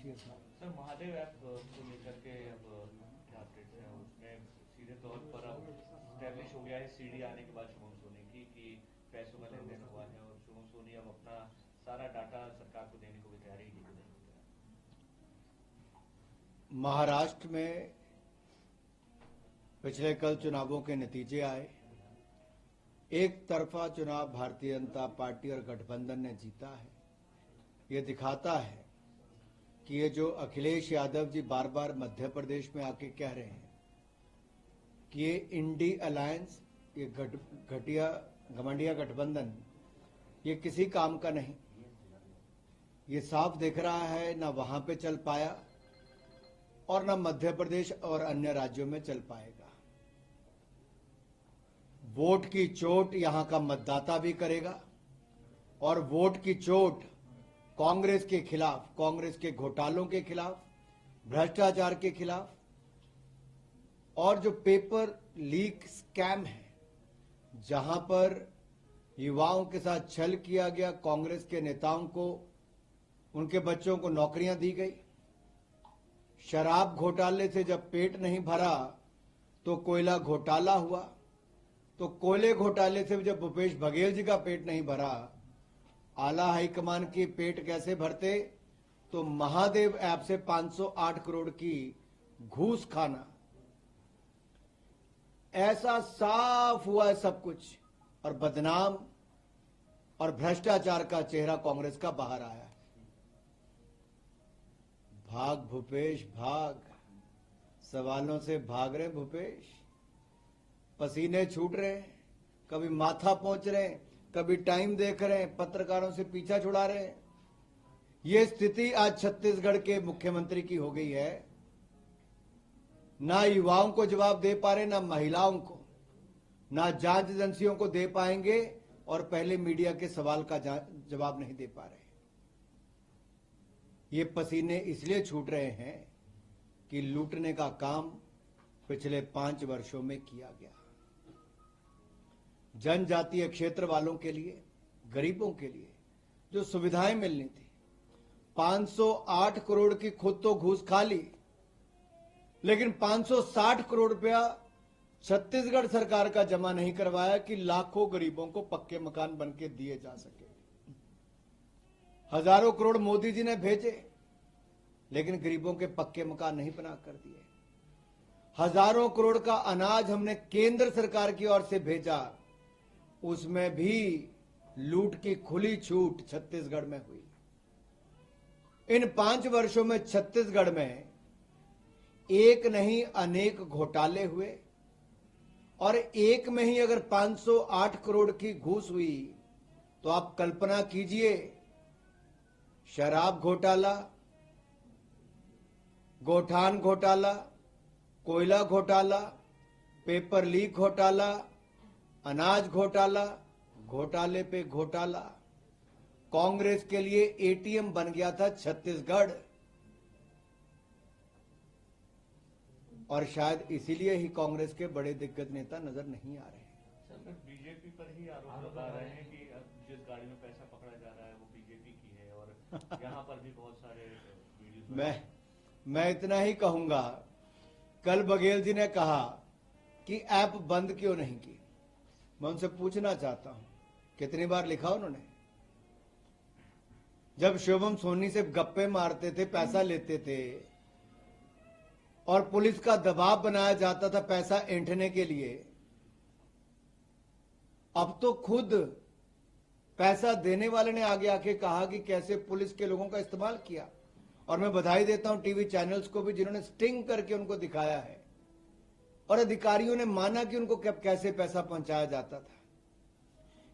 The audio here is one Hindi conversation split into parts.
पूछिए सर। सर, महादेव ऐप को लेकर के अब क्या अपडेट्स हैं? उसमें सीधे तौर पर अब स्टैब्लिश हो गया है सीडी आने के बाद शुभम सोनी की कि पैसों का लेन देन हुआ है और शुभम सोनी अब अपना सारा डाटा सरकार को देने को भी तैयार ही नहीं है। महाराष्ट्र में पिछले कल चुनावों के नतीजे आए। एक तरफा चुनाव भारतीय जनता पार्टी और गठबंधन ने जीता है। ये दिखाता है कि ये जो अखिलेश यादव जी बार बार मध्य प्रदेश में आके कह रहे हैं कि ये इंडी अलायंस, ये घटिया घमंडिया गठबंधन, ये किसी काम का नहीं। ये साफ दिख रहा है, ना वहां पे चल पाया और ना मध्य प्रदेश और अन्य राज्यों में चल पाएगा। वोट की चोट यहां का मतदाता भी करेगा और वोट की चोट कांग्रेस के खिलाफ, कांग्रेस के घोटालों के खिलाफ, भ्रष्टाचार के खिलाफ और जो पेपर लीक स्कैम है, जहां पर युवाओं के साथ छल किया गया, कांग्रेस के नेताओं को, उनके बच्चों को नौकरियां दी गई। शराब घोटाले से जब पेट नहीं भरा तो कोयला घोटाला हुआ, तो कोयले घोटाले से जब भूपेश बघेल जी का पेट नहीं भरा, आला हाईकमान के पेट कैसे भरते? तो महादेव ऐप से 508 करोड़ की घूस खाना, ऐसा साफ हुआ है सब कुछ। और बदनाम और भ्रष्टाचार का चेहरा कांग्रेस का बाहर आया है। भाग भूपेश भाग, सवालों से भाग रहे भूपेश, पसीने छूट रहे हैं, कभी माथा पहुंच रहे हैं, कभी टाइम देख रहे हैं, पत्रकारों से पीछा छुड़ा रहे हैं। ये स्थिति आज छत्तीसगढ़ के मुख्यमंत्री की हो गई है। ना युवाओं को जवाब दे पा रहे, ना महिलाओं को, ना जांच एजेंसियों को दे पाएंगे और पहले मीडिया के सवाल का जवाब नहीं दे पा रहे। ये पसीने इसलिए छूट रहे हैं कि लूटने का काम पिछले 5 वर्षों में किया गया। जनजातीय क्षेत्र वालों के लिए, गरीबों के लिए जो सुविधाएं मिलनी थी, 508 करोड़ की खुद तो घूस खा ली, लेकिन 560 करोड़ रुपया छत्तीसगढ़ सरकार का जमा नहीं करवाया कि लाखों गरीबों को पक्के मकान बनके दिए जा सके। हजारों करोड़ मोदी जी ने भेजे, लेकिन गरीबों के पक्के मकान नहीं बना कर दिए। हजारों करोड़ का अनाज हमने केंद्र सरकार की ओर से भेजा, उसमें भी लूट की खुली छूट छत्तीसगढ़ में हुई। इन 5 वर्षों में छत्तीसगढ़ में एक नहीं अनेक घोटाले हुए और एक में ही अगर 508 करोड़ की घूस हुई तो आप कल्पना कीजिए, शराब घोटाला, गोठान घोटाला, कोयला घोटाला, पेपर लीक घोटाला, अनाज घोटाला, घोटाले पे घोटाला। कांग्रेस के लिए एटीएम बन गया था छत्तीसगढ़ और शायद इसीलिए ही कांग्रेस के बड़े दिग्गज नेता नजर नहीं आ रहे हैं। सर, बीजेपी पर ही आरोप लगा रहे हैं कि जिस गाड़ी में पैसा पकड़ा जा रहा है वो बीजेपी की है और यहाँ पर भी बहुत सारे वीडियोस। मैं इतना ही कहूंगा, कल बघेल जी ने कहा कि ऐप बंद क्यों नहीं की। मैं उनसे पूछना चाहता हूं, कितनी बार लिखा उन्होंने? जब शुभम सोनी से गप्पे मारते थे, पैसा लेते थे और पुलिस का दबाव बनाया जाता था पैसा ऐंठने के लिए, अब तो खुद पैसा देने वाले ने आगे आके कहा कि कैसे पुलिस के लोगों का इस्तेमाल किया। और मैं बधाई देता हूं टीवी चैनल्स को भी, जिन्होंने स्टिंग करके उनको दिखाया है और अधिकारियों ने माना कि उनको कैसे पैसा पहुंचाया जाता था।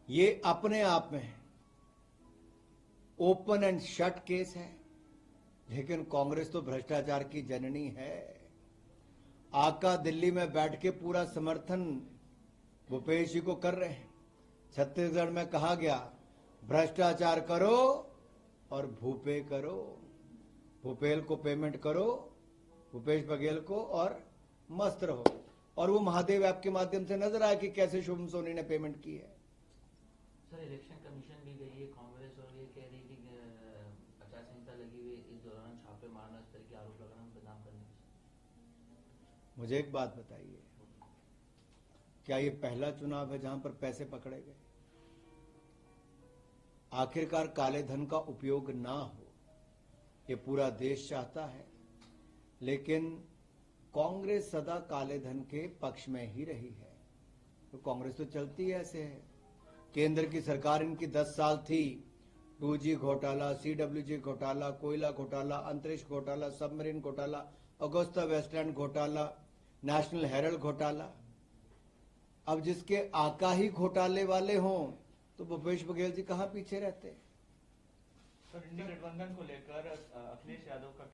ये अपने आप में ओपन एंड शट केस है, लेकिन कांग्रेस तो भ्रष्टाचार की जननी है। आका दिल्ली में बैठ के पूरा समर्थन भूपेश जी को कर रहे हैं। छत्तीसगढ़ में कहा गया, भ्रष्टाचार करो और भूपे करो, भूपेल को पेमेंट करो, भूपेश बघेल को, और मस्त रहो। और वो महादेव ऐप के माध्यम से नजर आया कि कैसे शुभम सोनी ने पेमेंट की है। सर, इलेक्शन कमीशन भी गई है कांग्रेस और ये कह रही कि आचार संहिता लगी हुई, इस इस दौरान छापे मारना, इस तरह के आरोप लगाना, उन पर नाम करने की? मुझे एक बात बताइए, क्या ये पहला चुनाव है जहां पर पैसे पकड़े गए? आखिरकार काले धन का उपयोग ना हो, ये पूरा देश चाहता है, लेकिन कांग्रेस सदा काले धन के पक्ष में ही रही है। तो कांग्रेस तो चलती ही ऐसे है। केंद्र की सरकार इनकी 10 साल थी, 2G घोटाला, CWG घोटाला, कोयला घोटाला, अंतरिक्ष घोटाला, सबमरीन घोटाला, अगुस्ता वेस्टलैंड घोटाला, नेशनल हेराल्ड घोटाला। अब जिसके आका ही घोटाले वाले हों तो भूपेश बघेल जी कहां पीछे रहते? सर, इंडी गठबंधन को लेकर अखिलेश यादव का